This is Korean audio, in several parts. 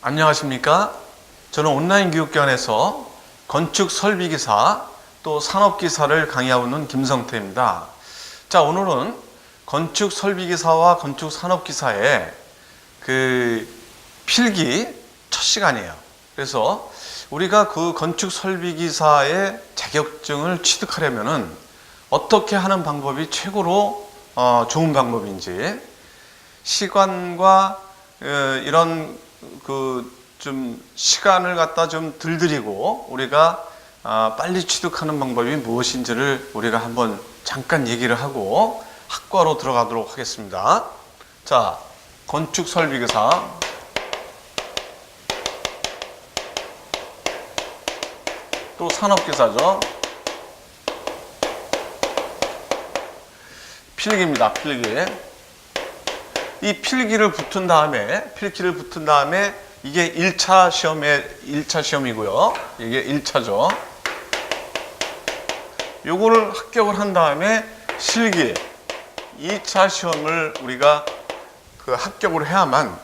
안녕하십니까? 저는 온라인 교육기관에서 건축 설비기사 또 산업기사를 강의하고 있는 김성태입니다. 자, 오늘은 건축 설비기사와 건축 산업기사의 필기 첫 시간이에요. 그래서 우리가 그 건축 설비기사의 자격증을 취득하려면은 어떻게 하는 방법이 최고로 좋은 방법인지, 시간과 이런 좀 시간을 갖다 좀 들들이고 우리가 빨리 취득하는 방법이 무엇인지를 우리가 한번 잠깐 얘기를 하고 학과로 들어가도록 하겠습니다. 자, 건축 설비기사, 또 산업기사죠. 필기입니다. 필기. 이 필기를 붙은 다음에 이게 1차 시험이고요. 이게 1차죠. 요거를 합격을 한 다음에 실기 2차 시험을 우리가 합격을 해야만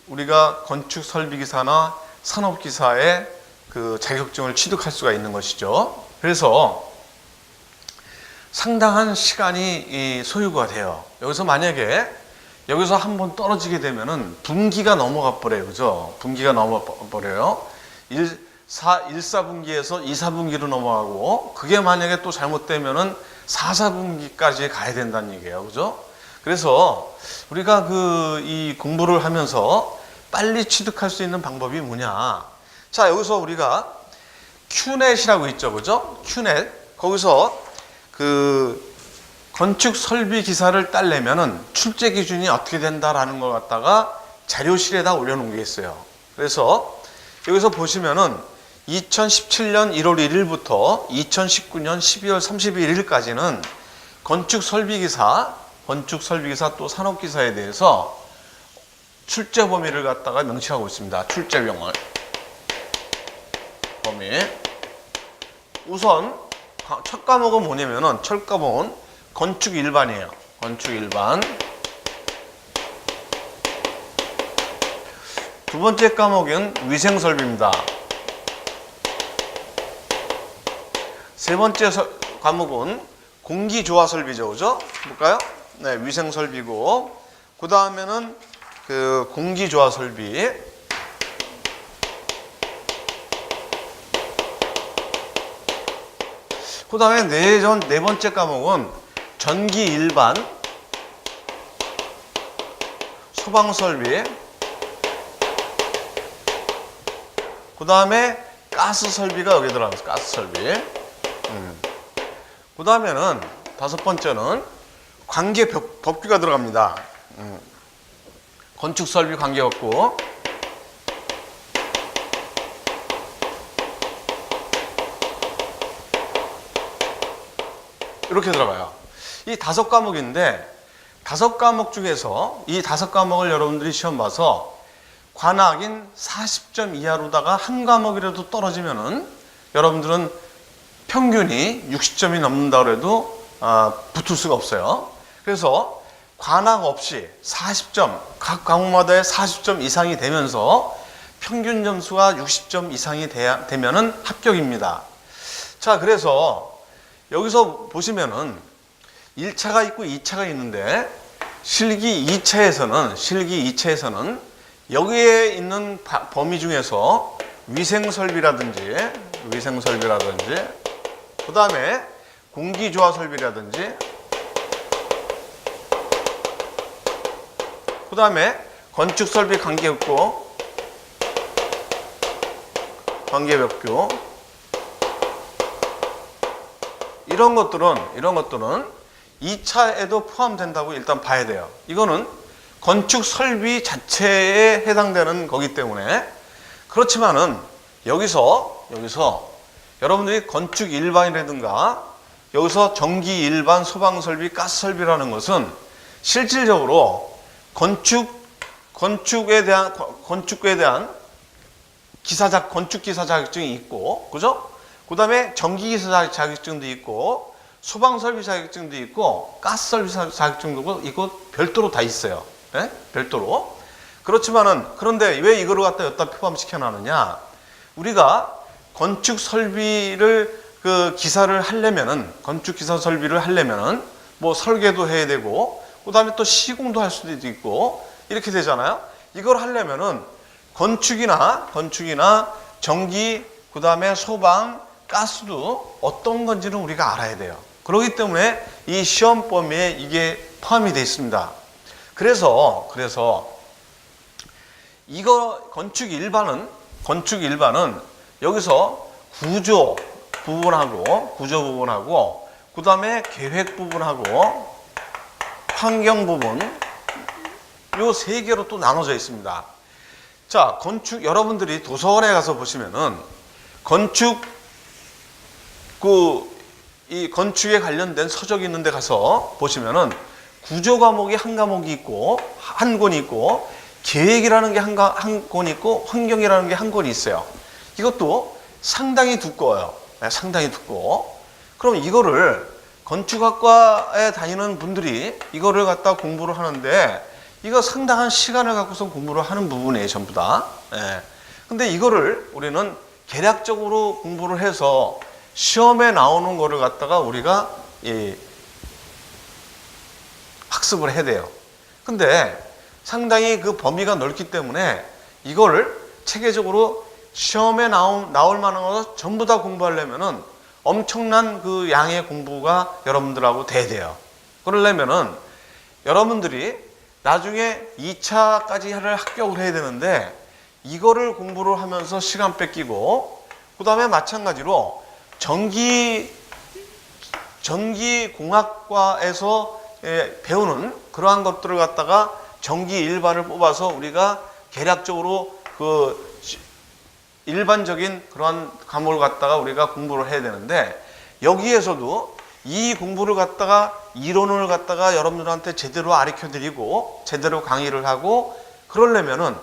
우리가 건축 설비기사나 산업기사의 자격증을 취득할 수가 있는 것이죠. 그래서 상당한 시간이 소요가 돼요. 여기서 한번 떨어지게 되면은 분기가 넘어가 버려요. 그죠? 분기가 넘어가 버려요. 1사분기에서 2사분기로 넘어가고, 그게 만약에 또 잘못되면은 4사분기까지 가야 된다는 얘기예요. 그죠? 그래서 우리가 이 공부를 하면서 빨리 취득할 수 있는 방법이 뭐냐. 자, 여기서 우리가 큐넷이라고 있죠. 그죠? 큐넷. 거기서 건축 설비 기사를 따려면은 출제 기준이 어떻게 된다라는 걸 갖다가 자료실에다 올려놓은 게 있어요. 그래서 여기서 보시면은 2017년 1월 1일부터 2019년 12월 31일까지는 건축 설비 기사 또 산업기사에 대해서 출제 범위를 갖다가 명시하고 있습니다. 출제 범위. 우선 첫 과목은 뭐냐면은 첫 과목은 건축 일반이에요. 건축 일반. 두 번째 과목은 위생 설비입니다. 세 번째 과목은 공기 조화 설비죠. 그죠? 볼까요? 네, 위생 설비고, 그 다음에는 공기 조화 설비. 그 다음에 네 번째 과목은 전기 일반, 소방 설비, 그 다음에 가스 설비가 여기 들어가면서 가스 설비. 그 다음에는 다섯 번째는 관계 법규가 들어갑니다. 건축 설비 관계 법규. 이렇게 들어가요. 이 5과목인데 5과목 중에서 이 5과목을 여러분들이 시험 봐서 관악인 40점 이하로다가 한 과목이라도 떨어지면은 여러분들은 평균이 60점이 넘는다 그래도 붙을 수가 없어요. 그래서 관악 없이 40점, 각 과목마다의 40점 이상이 되면서 평균 점수가 60점 이상이 되면은 합격입니다. 자, 그래서 여기서 보시면은 1차가 있고 2차가 있는데 실기 2차에서는 여기에 있는 범위 중에서 위생설비라든지 그 다음에 공기조화 설비라든지 그 다음에 건축설비 관계법규 이런 것들은 2차에도 포함된다고 일단 봐야 돼요. 이거는 건축 설비 자체에 해당되는 거기 때문에. 그렇지만은 여기서 여러분들이 건축 일반이라든가 여기서 전기 일반, 소방 설비, 가스 설비라는 것은 실질적으로 건축에 대한 건축 기사 자격증이 있고, 그죠? 그 다음에 전기기사 자격증도 있고, 소방설비 자격증도 있고, 가스설비 자격증도 있고, 별도로 다 있어요. 네? 별도로. 그런데 왜 이거를 갖다 여기다 포함시켜 놨느냐? 우리가 건축 설비를 기사를 하려면은, 건축 기사 설비를 하려면은 뭐 설계도 해야 되고, 그 다음에 또 시공도 할 수도 있고, 이렇게 되잖아요. 이걸 하려면은 건축이나 전기, 그 다음에 소방, 가스도 어떤 건지는 우리가 알아야 돼요. 그렇기 때문에 이 시험 범위에 이게 포함이 되어 있습니다. 그래서 이거 건축 일반은 여기서 구조 부분하고 그 다음에 계획 부분하고 환경 부분, 요 세 개로 또 나눠져 있습니다. 자, 여러분들이 도서관에 가서 보시면은 이 건축에 관련된 서적이 있는 데 가서 보시면은 구조 과목이 한 과목이 있고, 한 권이 있고, 계획이라는 게 한 권이 있고, 환경이라는 게 한 권이 있어요. 이것도 상당히 두꺼워요. 상당히 두꺼워. 그럼 이거를 건축학과에 다니는 분들이 이거를 갖다 공부를 하는데, 이거 상당한 시간을 갖고서 공부를 하는 부분이에요, 전부 다. 근데 이거를 우리는 계략적으로 공부를 해서 시험에 나오는 거를 갖다가 우리가 학습을 해야 돼요. 근데 상당히 그 범위가 넓기 때문에 이거를 체계적으로 시험에 나올 만한 거 전부 다 공부하려면은 엄청난 그 양의 공부가 여러분들하고 돼야 돼요. 그러려면은 여러분들이 나중에 2차까지 합격을 해야 되는데, 이거를 공부를 하면서 시간 뺏기고, 그 다음에 마찬가지로 전기공학과에서 배우는 그러한 것들을 갖다가 전기 일반을 뽑아서 우리가 계략적으로 그 일반적인 그러한 과목을 갖다가 우리가 공부를 해야 되는데, 여기에서도 이 공부를 갖다가 이론을 갖다가 여러분들한테 제대로 가르쳐 드리고 제대로 강의를 하고 그러려면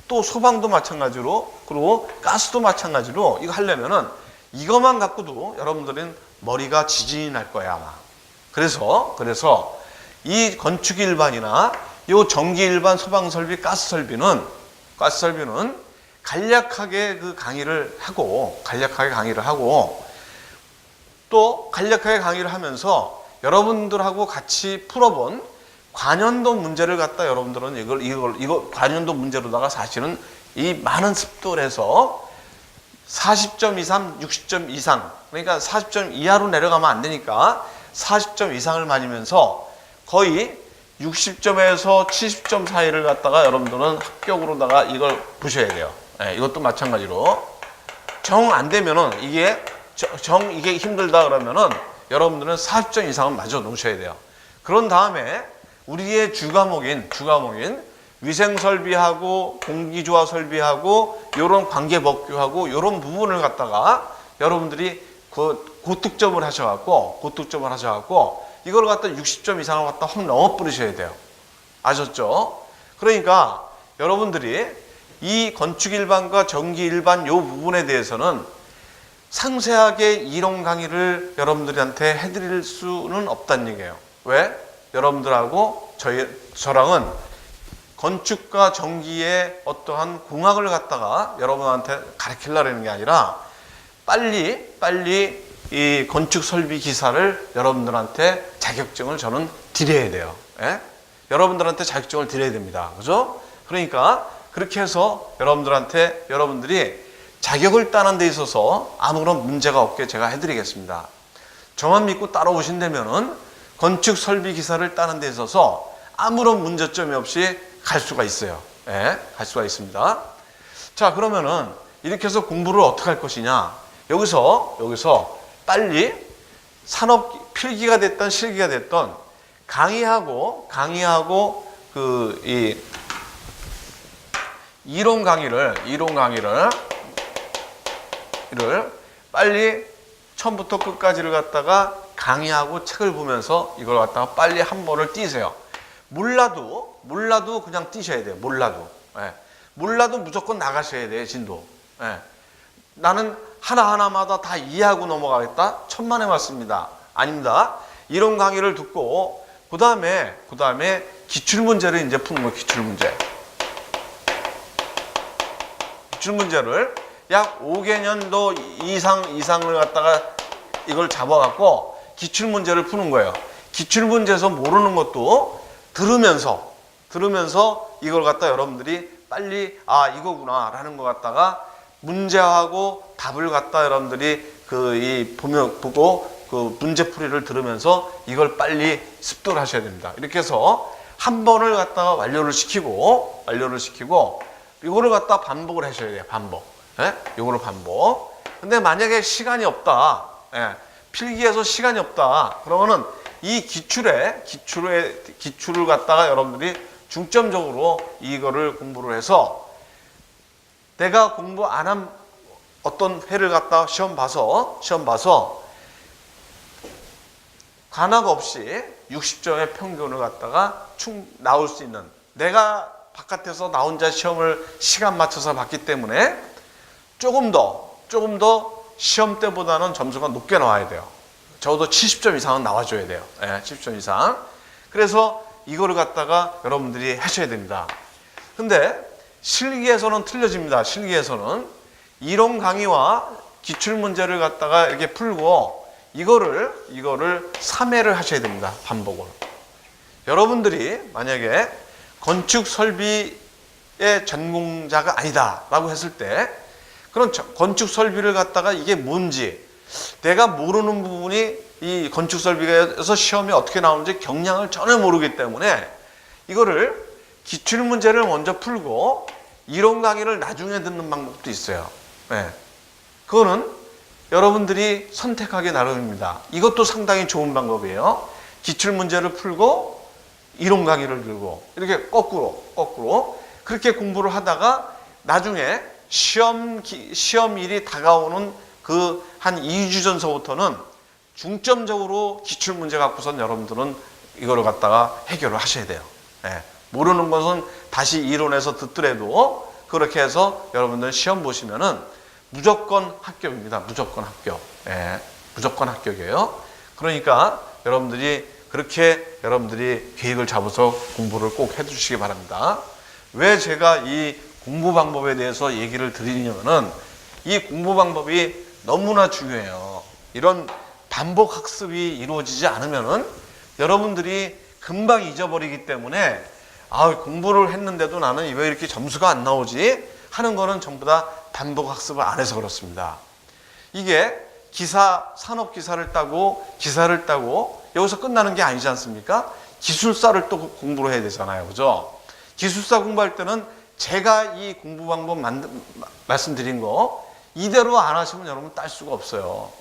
또 소방도 마찬가지로, 그리고 가스도 마찬가지로 이거 하려면은 이것만 갖고도 여러분들은 머리가 지진이 날 거야, 아마. 그래서 이 건축 일반이나 요 전기 일반, 소방 설비, 가스 설비는 간략하게 강의를 하고 또 간략하게 강의를 하면서 여러분들하고 같이 풀어본 관연도 문제를 갖다 여러분들은 이걸 관연도 문제로다가 사실은 이 많은 습도를 해서 40점 이상, 60점 이상, 그러니까 40점 이하로 내려가면 안 되니까 40점 이상을 맞으면서 거의 60점에서 70점 사이를 갖다가 여러분들은 합격으로다가 이걸 보셔야 돼요. 이것도 마찬가지로 정 안 되면은 이게 힘들다 그러면은 여러분들은 40점 이상은 맞아 놓으셔야 돼요. 그런 다음에 우리의 주과목인 위생설비하고 공기조화 설비하고 요런 관계법규하고 요런 부분을 갖다가 여러분들이 고득점을 하셔갖고 이걸 갖다 60점 이상을 갖다 확 넘어 버리셔야 돼요. 아셨죠? 그러니까 여러분들이 이 건축 일반과 전기 일반 요 부분에 대해서는 상세하게 이론 강의를 여러분들한테 해드릴 수는 없다는 얘기예요. 왜? 여러분들하고 저랑은 건축과 전기의 어떠한 공학을 갖다가 여러분한테 가르치려는 게 아니라 빨리 이 건축 설비 기사를 여러분들한테 자격증을 저는 드려야 돼요. 여러분들한테 자격증을 드려야 됩니다. 그죠? 그러니까 그렇게 해서 여러분들이 자격을 따는 데 있어서 아무런 문제가 없게 제가 해드리겠습니다. 저만 믿고 따라오신다면은 건축 설비 기사를 따는 데 있어서 아무런 문제점이 없이 갈 수가 있어요. 갈 수가 있습니다. 자, 그러면은 이렇게 해서 공부를 어떻게 할 것이냐? 여기서 빨리 산업 필기가 됐던 실기가 됐던 강의하고 이 이론 강의를 빨리 처음부터 끝까지를 갖다가 강의하고 책을 보면서 이걸 갖다가 빨리 한 번을 띄세요. 몰라도 그냥 띄셔야 돼요. 몰라도 무조건 나가셔야 돼요. 진도. 나는 하나하나마다 다 이해하고 넘어가겠다? 천만에 맞습니다. 아닙니다. 이론 강의를 듣고 그 다음에 기출문제를 이제 푸는 거예요. 기출문제. 기출문제를 약 5개년도 이상을 갖다가 이걸 잡아갖고 기출문제를 푸는 거예요. 기출문제에서 모르는 것도 들으면서 이걸 갖다 여러분들이 빨리 아 이거구나 라는 거 갖다가 문제하고 답을 갖다 여러분들이 보고 그 문제풀이를 들으면서 이걸 빨리 습득을 하셔야 됩니다. 이렇게 해서 한 번을 갖다가 완료를 시키고 이거를 갖다 반복을 하셔야 돼요. 반복. 예? 이거를 반복. 근데 만약에 시간이 없다. 예. 필기에서 시간이 없다. 그러면은 이 기출을 갖다가 여러분들이 중점적으로 이거를 공부를 해서 내가 공부 안 한 어떤 회를 갖다가 시험 봐서 간학 없이 60점의 평균을 갖다가 나올 수 있는, 내가 바깥에서 나 혼자 시험을 시간 맞춰서 봤기 때문에 조금 더 시험 때보다는 점수가 높게 나와야 돼요. 적어도 70점 이상은 나와줘야 돼요. 70점 이상. 그래서 이거를 갖다가 여러분들이 하셔야 됩니다. 근데 실기에서는 틀려집니다. 실기에서는 이론 강의와 기출문제를 갖다가 이렇게 풀고 이거를 3회를 하셔야 됩니다. 반복을. 여러분들이 만약에 건축 설비의 전공자가 아니다 라고 했을 때 그런 건축 설비를 갖다가 이게 뭔지 내가 모르는 부분이 이 건축 설비에서 시험이 어떻게 나오는지 경량을 전혀 모르기 때문에 이거를 기출문제를 먼저 풀고 이론 강의를 나중에 듣는 방법도 있어요. 네. 그거는 여러분들이 선택하기 나름입니다. 이것도 상당히 좋은 방법이에요. 기출문제를 풀고 이론 강의를 들고 이렇게 거꾸로 그렇게 공부를 하다가 나중에 시험일이 다가오는 그 한 2주 전서부터는 중점적으로 기출문제 갖고선 여러분들은 이거를 갖다가 해결을 하셔야 돼요. 예. 모르는 것은 다시 이론에서 듣더라도 그렇게 해서 여러분들 시험 보시면은 무조건 합격입니다. 무조건 합격. 예. 무조건 합격이에요. 그러니까 여러분들이 계획을 잡아서 공부를 꼭 해주시기 바랍니다. 왜 제가 이 공부 방법에 대해서 얘기를 드리냐면은 이 공부 방법이 너무나 중요해요. 이런 반복 학습이 이루어지지 않으면은 여러분들이 금방 잊어버리기 때문에 공부를 했는데도 나는 왜 이렇게 점수가 안 나오지 하는 거는 전부 다 반복 학습을 안 해서 그렇습니다. 이게 산업기사를 따고 여기서 끝나는 게 아니지 않습니까? 기술사를 또 공부를 해야 되잖아요. 그죠? 기술사 공부할 때는 제가 이 공부 방법 말씀드린 거 이대로 안 하시면 여러분 딸 수가 없어요.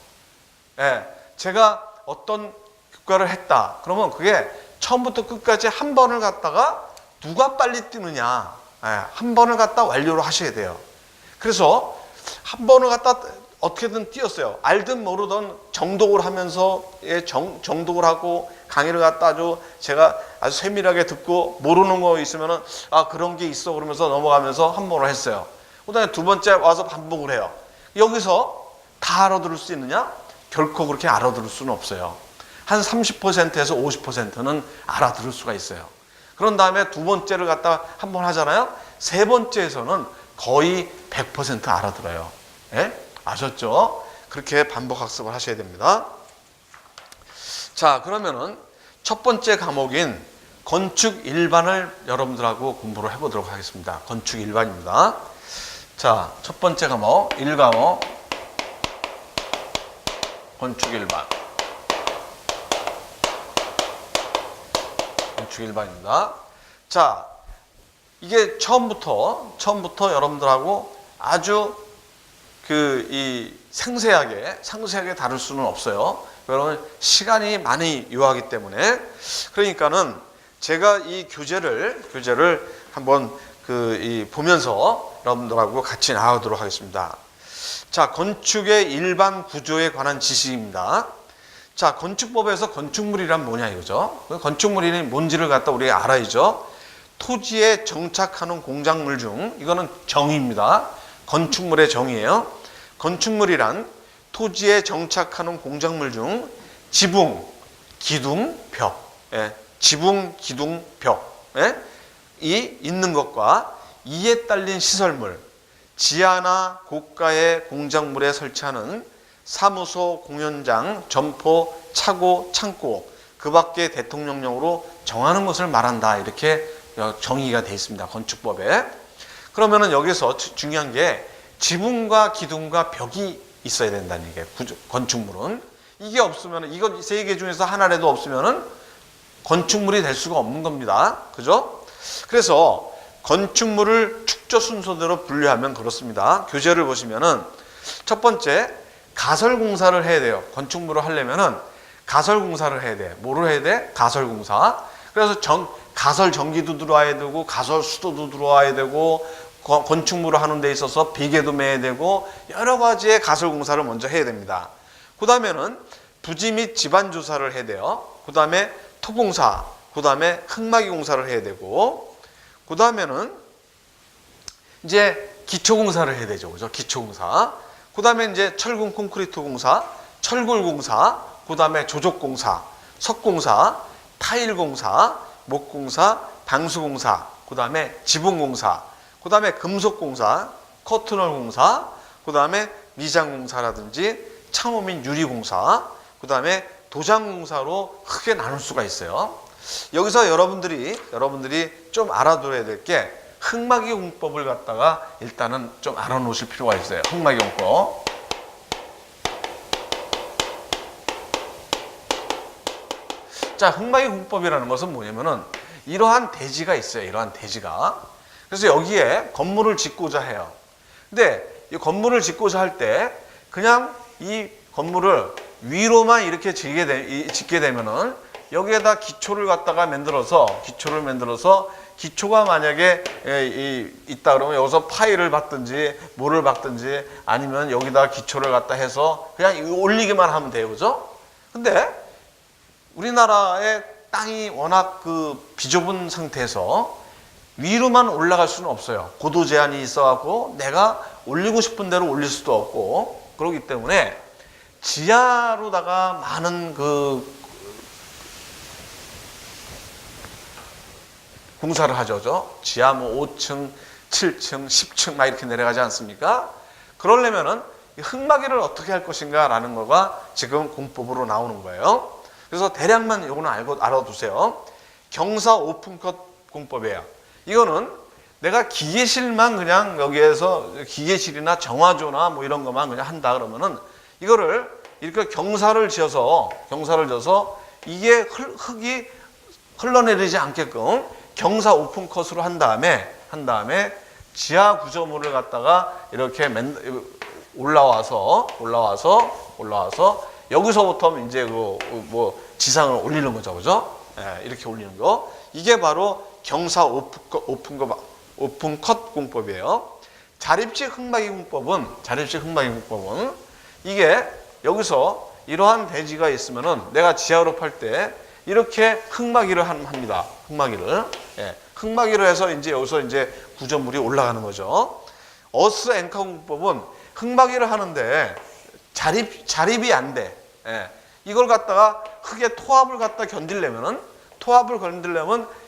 예, 제가 어떤 교과를 했다. 그러면 그게 처음부터 끝까지 한 번을 갖다가 누가 빨리 뛰느냐. 한 번을 갖다 완료를 하셔야 돼요. 그래서 한 번을 갖다 어떻게든 뛰었어요. 알든 모르든 정독을 하면서 정독을 하고 강의를 갖다 제가 아주 세밀하게 듣고 모르는 거 있으면은 그런 게 있어 그러면서 넘어가면서 한 번을 했어요. 그다음에 두 번째 와서 반복을 해요. 여기서 다 알아들을 수 있느냐? 결코 그렇게 알아들을 수는 없어요. 한 30%에서 50%는 알아들을 수가 있어요. 그런 다음에 두 번째를 갖다 한 번 하잖아요. 세 번째에서는 거의 100% 알아들어요. 예? 아셨죠? 그렇게 반복 학습을 하셔야 됩니다. 자, 그러면은 첫 번째 과목인 건축 일반을 여러분들하고 공부를 해보도록 하겠습니다. 건축 일반입니다. 자, 첫 번째 과목 1과목 건축 일반. 건축 일반입니다. 자, 이게 처음부터 여러분들하고 아주 상세하게 다룰 수는 없어요. 여러분 시간이 많이 요하기 때문에. 그러니까는 제가 이 교재를 한번 보면서 여러분들하고 같이 나가도록 하겠습니다. 자, 건축의 일반 구조에 관한 지식입니다. 자, 건축법에서 건축물이란 뭐냐 이거죠. 건축물이 뭔지를 갖다 우리가 알아야죠. 토지에 정착하는 공작물 중, 이거는 정의입니다. 건축물의 정의예요. 건축물이란 토지에 정착하는 공작물 중 지붕, 기둥, 벽, 지붕, 기둥, 벽, 이 있는 것과 이에 딸린 시설물, 지하나 고가의 공작물에 설치하는 사무소, 공연장, 점포, 차고, 창고, 그 밖에 대통령령으로 정하는 것을 말한다. 이렇게 정의가 되어 있습니다. 건축법에. 그러면은 여기서 중요한 게 지붕과 기둥과 벽이 있어야 된다는 게 건축물은. 이게 없으면, 이거 세 개 중에서 하나라도 없으면은 건축물이 될 수가 없는 겁니다. 그죠? 그래서 건축물을 축조 순서대로 분류하면 그렇습니다. 교재를 보시면은 첫 번째, 가설공사를 해야 돼요. 건축물을 하려면은 가설공사를 해야 돼. 뭐를 해야 돼? 가설공사. 그래서 가설 전기도 들어와야 되고, 가설 수도도 들어와야 되고, 건축물을 하는 데 있어서 비계도 매야 되고, 여러 가지의 가설공사를 먼저 해야 됩니다. 그 다음에는 부지 및 지반 조사를 해야 돼요. 그 다음에 토공사, 그 다음에 흙막이 공사를 해야 되고, 그 다음에는 이제 기초공사를 해야 되죠. 그죠? 기초공사. 그 다음에 이제 철근 콘크리트 공사, 철골 공사, 그 다음에 조족공사, 석공사, 타일공사, 목공사, 방수공사, 그 다음에 지붕공사, 그 다음에 금속공사, 커튼홀 공사, 그 다음에 미장공사라든지 창호 및 유리공사, 그 다음에 도장공사로 크게 나눌 수가 있어요. 여기서 여러분들이 좀 알아둬야 될 게 흙막이 공법을 갖다가 일단은 좀 알아놓으실 필요가 있어요. 흙막이 공법. 자, 흙막이 공법이라는 것은 뭐냐면은 이러한 대지가 있어요. 이러한 대지가. 그래서 여기에 건물을 짓고자 해요. 근데 이 건물을 짓고자 할 때 그냥 이 건물을 위로만 이렇게 짓게 되면은 여기에다 기초를 갖다가 만들어서 기초가 만약에 있다 그러면 여기서 파일을 받든지 뭐를 받든지 아니면 여기다 기초를 갖다 해서 그냥 올리기만 하면 돼요. 그죠? 근데 우리나라의 땅이 워낙 비좁은 상태에서 위로만 올라갈 수는 없어요. 고도 제한이 있어갖고 내가 올리고 싶은 대로 올릴 수도 없고, 그렇기 때문에 지하로다가 많은 공사를 하죠. 지하 5층, 7층, 10층 막 이렇게 내려가지 않습니까? 그러려면은 흙막이를 어떻게 할 것인가 라는 거가 지금 공법으로 나오는 거예요. 그래서 대략만 이거는 알아두세요. 경사 오픈컷 공법이에요. 이거는 내가 기계실만 그냥 여기에서 기계실이나 정화조나 뭐 이런 것만 그냥 한다 그러면은 이거를 이렇게 경사를 지어서 이게 흙이 흘러내리지 않게끔 경사 오픈컷으로 한 다음에 지하 구조물을 갖다가 이렇게 올라와서 여기서부터 이제 지상을 올리는 거죠. 그죠? 예, 이렇게 올리는 거. 이게 바로 경사 오픈컷 공법이에요. 자립식 흙막이 공법은 이게 여기서 이러한 대지가 있으면은 내가 지하로 팔 때 이렇게 흙막이를 합니다. 흙막이를 해서 이제 여기서 이제 구조물이 올라가는 거죠. 어스 앵커 공법은 흙막이를 하는데 자립이 안 돼. 이걸 갖다가 흙에 토합을 갖다 견디려면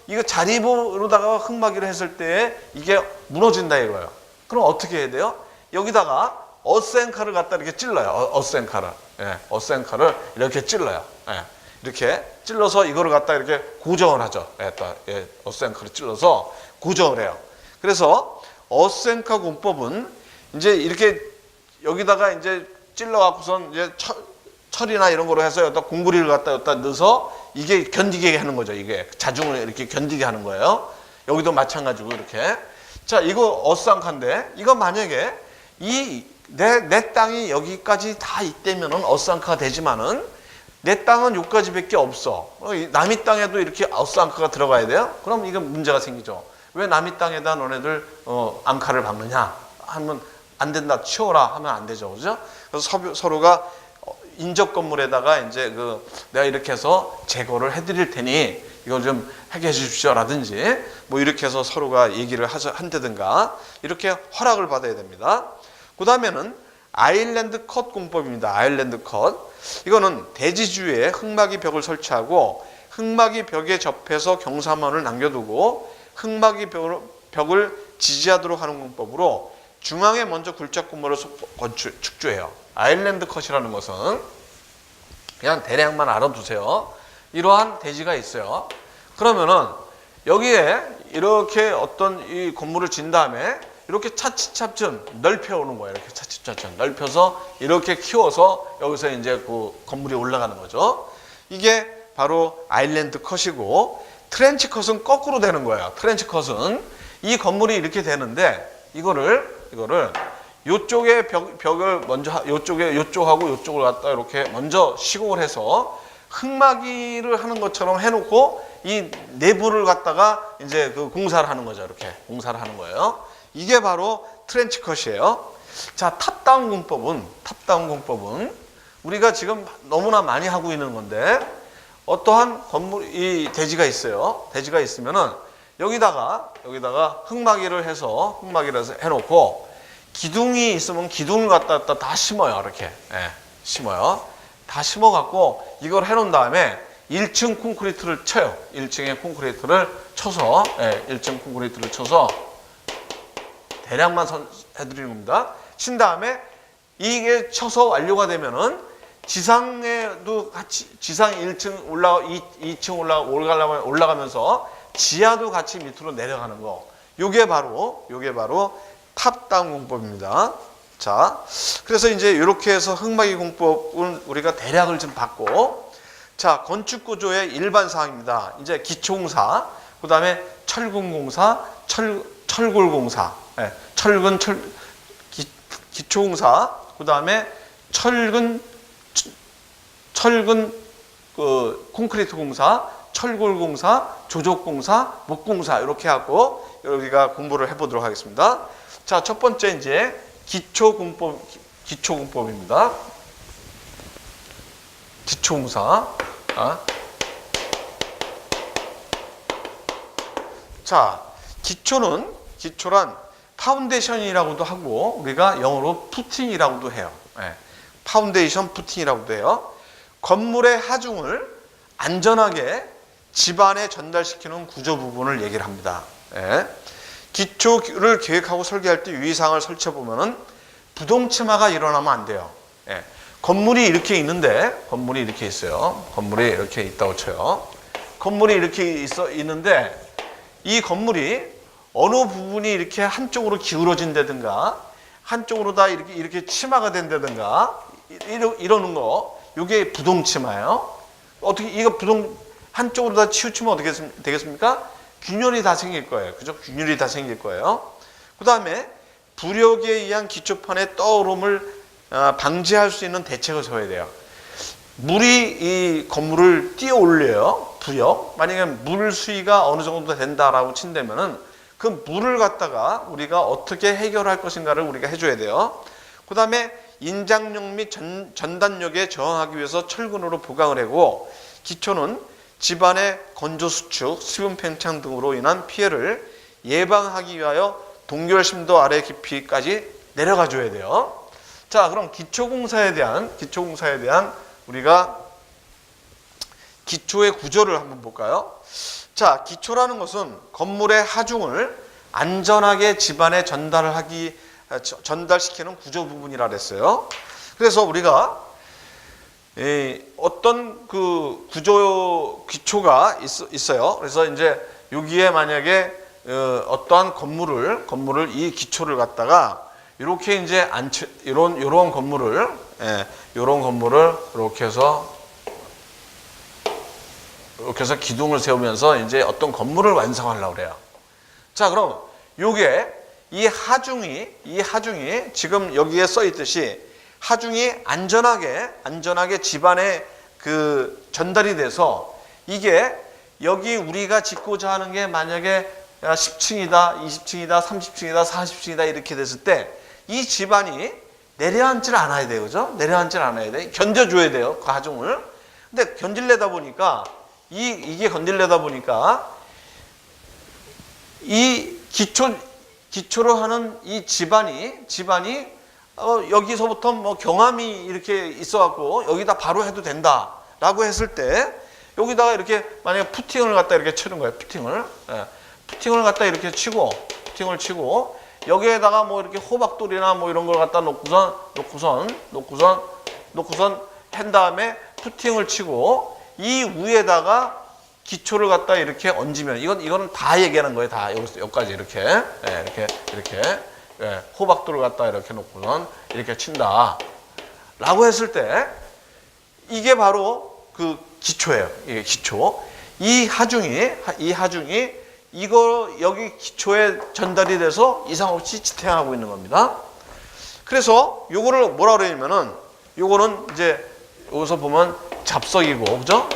이거 자립으로다가 흙막이를 했을 때 이게 무너진다 이거예요. 그럼 어떻게 해야 돼요? 여기다가 어스앵카를 갖다 이렇게 찔러요. 어스앵카를 이렇게 찔러요. 이렇게 찔러서 이거를 갖다 이렇게 고정을 하죠. 어스앵카를 찔러서 고정을 해요. 그래서 어스앵카 공법은 이제 이렇게 여기다가 이제 찔러갖고선 이제 철이나 이런 거로 해서 여기다 공구리를 갖다 넣어서 이게 견디게 하는 거죠. 이게 자중을 이렇게 견디게 하는 거예요. 여기도 마찬가지고 이렇게. 자, 이거 어스앵카인데 이거 만약에 내 땅이 여기까지 다 있다면은 어스앵카가 되지만은 내 땅은 여기까지밖에 없어. 남의 땅에도 이렇게 어스앵카가 들어가야 돼요? 그럼 이건 문제가 생기죠. 왜 남의 땅에다 너네들 앙카를 박느냐 하면 안 된다, 치워라 하면 안 되죠. 그죠? 그래서 서로가 인접 건물에다가 이제 내가 이렇게 해서 제거를 해드릴 테니 이거 좀 해결해 주십시오라든지 뭐 이렇게 해서 서로가 얘기를 한다든가 이렇게 허락을 받아야 됩니다. 그 다음에는 아일랜드 컷 공법입니다. 아일랜드 컷. 이거는 대지주에 흙막이 벽을 설치하고 흙막이 벽에 접해서 경사면을 남겨두고 흙막이 벽을 지지하도록 하는 공법으로 중앙에 먼저 굴착 건물을 축조해요. 아일랜드 컷이라는 것은 그냥 대략만 알아두세요. 이러한 대지가 있어요. 그러면은 여기에 이렇게 어떤 이 건물을 진 다음에 이렇게 차츰차츰 넓혀오는 거예요. 이렇게 차츰차츰 넓혀서 이렇게 키워서 여기서 이제 그 건물이 올라가는 거죠. 이게 바로 아일랜드 컷이고, 트렌치 컷은 거꾸로 되는 거예요. 트렌치 컷은 이 건물이 이렇게 되는데 이거를 요쪽에 벽을 먼저 요쪽하고 요쪽을 갖다 이렇게 먼저 시공을 해서 흙막이를 하는 것처럼 해놓고 이 내부를 갖다가 이제 그 공사를 하는 거죠. 이렇게 공사를 하는 거예요. 이게 바로 트렌치 컷이에요. 자, 탑다운 공법은 우리가 지금 너무나 많이 하고 있는 건데, 어떠한 이 대지가 있어요. 대지가 있으면은 여기다가 흙막이를 해서 해놓고, 기둥이 있으면 기둥을 갖다 다 심어요. 이렇게 심어요. 다 심어갖고 이걸 해놓은 다음에 1층 콘크리트를 쳐요. 1층에 콘크리트를 쳐서 1층 콘크리트를 쳐서 대략만 해드리는 겁니다. 친 다음에 이게 쳐서 완료가 되면은 지상에도 같이 지상 1층 2층 올라가면서 지하도 같이 밑으로 내려가는 거. 요게 바로 탑다운 공법입니다. 자, 그래서 이제 이렇게 해서 흙막이 공법은 우리가 대략을 좀 받고, 자, 건축 구조의 일반 사항입니다. 이제 기초공사, 그다음에 철근공사, 철골공사, 기초공사, 그다음에 철근 콘크리트 공사, 철골공사, 조족공사, 목공사, 이렇게 하고 우리가 공부를 해보도록 하겠습니다. 자, 첫 번째 이제 기초공법입니다. 기초공사. 자, 기초란 파운데이션이라고도 하고 우리가 영어로 푸팅이라고도 해요. 파운데이션, 푸팅이라고도 해요. 건물의 하중을 안전하게 집안에 전달시키는 구조 부분을 얘기를 합니다. 기초를 계획하고 설계할 때 유의사항을 설치해보면은 부동치마가 일어나면 안 돼요. 건물이 이렇게 있는데, 건물이 이렇게 있어요. 건물이 이렇게 있다고 쳐요. 건물이 이렇게 있는데, 이 건물이 어느 부분이 이렇게 한쪽으로 기울어진다든가, 한쪽으로 다 이렇게 치마가 된다든가, 이러는 거, 이게 부동치마예요. 어떻게, 이거 한쪽으로 다 치우치면 어떻게 되겠습니까? 균열이 다 생길 거예요. 그죠? 균열이 다 생길 거예요. 그 다음에 부력에 의한 기초판의 떠오름을 방지할 수 있는 대책을 세워야 돼요. 물이 이 건물을 뛰어 올려요. 부력. 만약에 물 수위가 어느 정도 된다라고 친다면은 그 물을 갖다가 우리가 어떻게 해결할 것인가를 우리가 해줘야 돼요. 그 다음에 인장력 및 전단력에 저항하기 위해서 철근으로 보강을 하고, 기초는 집안의 건조 수축, 수분 팽창 등으로 인한 피해를 예방하기 위하여 동결심도 아래 깊이까지 내려가 줘야 돼요. 자, 그럼 기초공사에 대한 우리가 기초의 구조를 한번 볼까요? 자, 기초라는 것은 건물의 하중을 안전하게 집안에 전달시키는 구조 부분이라 그랬어요. 그래서 우리가 어떤 그 기초가 있어요. 그래서 이제 여기에 만약에 어떠한 건물을 이 기초를 갖다가 이렇게 이제 요런 건물을 이렇게 해서 기둥을 세우면서 이제 어떤 건물을 완성하려고 그래요. 자, 그럼 이 하중이 지금 여기에 써 있듯이 하중이 안전하게 집안에 그 전달이 돼서, 이게 여기 우리가 짓고자 하는 게 만약에 10층이다, 20층이다, 30층이다, 40층이다 이렇게 됐을 때 이 집안이 내려앉질 않아야 돼요. 그죠? 내려앉질 않아야 돼. 견뎌줘야 돼요. 그 하중을. 근데 견딜려다 보니까 이게 건들려다 보니까 이 기초로 하는 이 집안이 여기서부터 뭐 경함이 이렇게 있어갖고 여기다 바로 해도 된다라고 했을 때, 여기다가 이렇게 만약에 푸팅을 갖다 이렇게 치는 거예요. 푸팅을 갖다 이렇게 치고 여기에다가 뭐 이렇게 호박돌이나 뭐 이런 걸 갖다 놓고선 한 다음에 푸팅을 치고 이 위에다가 기초를 갖다 이렇게 얹으면 이거는 다 얘기하는 거예요. 다 여기까지 이렇게 호박돌을 갖다 이렇게 놓고선 이렇게 친다. 라고 했을 때 이게 바로 그 기초예요. 이게 기초. 이 하중이 이거 여기 기초에 전달이 돼서 이상 없이 지탱하고 있는 겁니다. 그래서 요거를 뭐라 그러냐면은 요거는 이제 여기서 보면 잡석이고, 그죠?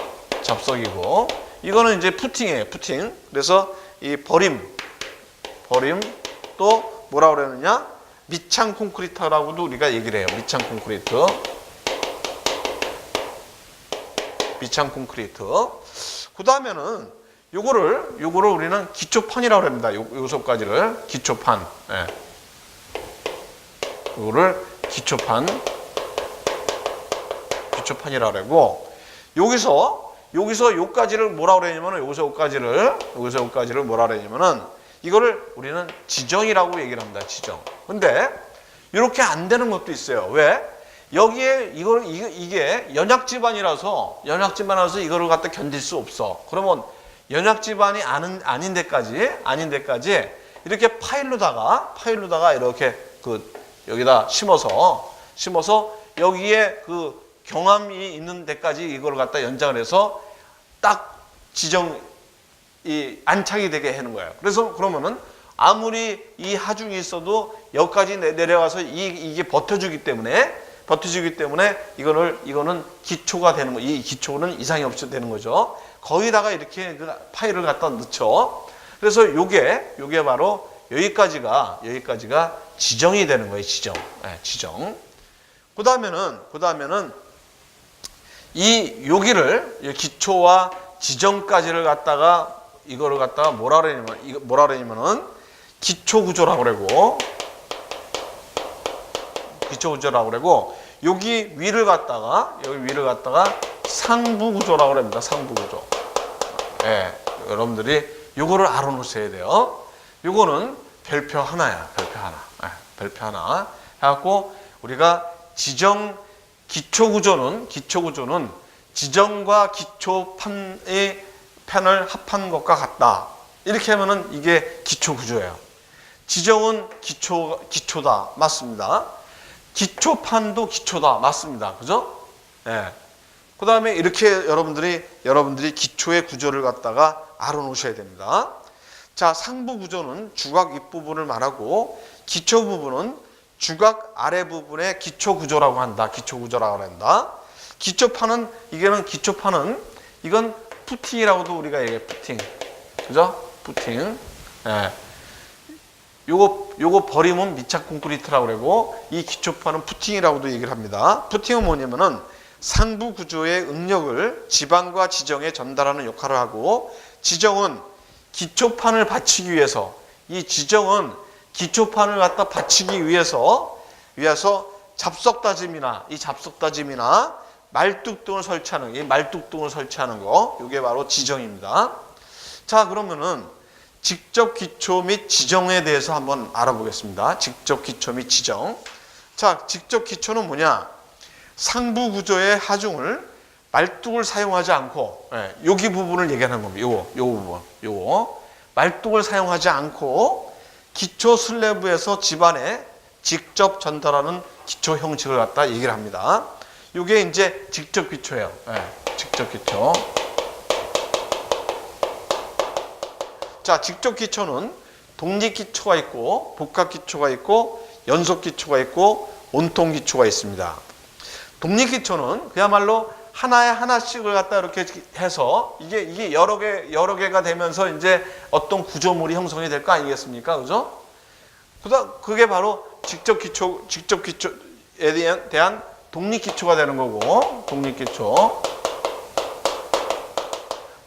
잡석이고, 이거는 이제 푸팅이에요. 푸팅. 그래서 이 버림 또 뭐라 그러느냐? 밑창 콘크리트라고도 우리가 얘기를 해요. 밑창 콘크리트. 그 다음에는 요거를 우리는 기초판이라고 합니다. 요소까지를 기초판. 예. 요거를 기초판이라고 하고, 여기서 요까지를 뭐라 그러냐면은 여기서 요까지를 뭐라 그러냐면은 이거를 우리는 지정이라고 얘기를 합니다. 지정. 근데 이렇게 안 되는 것도 있어요. 왜? 여기에 이게 연약 집안이라서 이거를 갖다 견딜 수 없어. 그러면 연약 집안이 아닌 데까지 이렇게 파일로다가 이렇게 여기다 심어서 여기에 그 경함이 있는 데까지 이걸 갖다 연장을 해서 딱 안착이 되게 하는 거예요. 그래서 그러면은 아무리 이 하중이 있어도 여기까지 내려가서 이게 버텨주기 때문에 이거는 기초가 되는 거. 이 기초는 이상이 없이 되는 거죠. 거기다가 이렇게 그 파일을 갖다 넣죠. 그래서 요게 바로 여기까지가 지정이 되는 거예요. 지정. 네, 지정. 그다음에는 여기를 기초와 지정까지를 갖다가 이거를 갖다가 뭐라 그러냐면은 기초 구조라고 그러고 여기 위를 갖다가 상부 구조라고 합니다. 상부 구조. 예, 여러분들이 요거를 알아놓으셔야 돼요. 요거는 별표 하나야. 별표 하나. 해갖고 우리가 기초 구조는 지정과 기초판의 편을 합한 것과 같다. 이렇게 하면은 이게 기초 구조예요. 지정은 기초다. 맞습니다. 기초판도 기초다. 맞습니다. 그죠? 예. 그 다음에 이렇게 여러분들이 기초의 구조를 갖다가 알아놓으셔야 됩니다. 자, 상부 구조는 주각 윗부분을 말하고, 기초 부분은 주각 아래 부분의 기초 구조라고 한다. 기초판은 이건 푸팅이라고도 우리가 얘기해. 푸팅. 그죠? 푸팅. 예. 요거 버림은 밑착 콘크리트라고 그러고, 이 기초판은 푸팅이라고도 얘기를 합니다. 푸팅은 뭐냐면은 상부 구조의 응력을 지방과 지정에 전달하는 역할을 하고, 지정은 기초판을 받치기 위해서, 이 지정은 기초판을 갖다 받치기 위해서 잡석 다짐이나 말뚝등을 설치하는 거, 이게 바로 지정입니다. 자, 그러면은 직접 기초 및 지정에 대해서 한번 알아보겠습니다. 직접 기초 및 지정. 자, 직접 기초는 뭐냐? 상부 구조의 하중을 말뚝을 사용하지 않고, 여기 부분을 얘기하는 겁니다. 요거 말뚝을 사용하지 않고 기초 슬래브에서 집안에 직접 전달하는 기초 형식을 갖다 얘기를 합니다. 이게 이제 직접 기초예요. 직접 기초. 자, 직접 기초는 독립 기초가 있고, 복합 기초가 있고, 연속 기초가 있고, 온통 기초가 있습니다. 독립 기초는 그야말로 하나씩을 갖다 이렇게 해서 이게 여러 개가 되면서 이제 어떤 구조물이 형성이 될 거 아니겠습니까? 그죠? 그게 바로 직접 기초에 대한 독립 기초가 되는 거고, 독립 기초.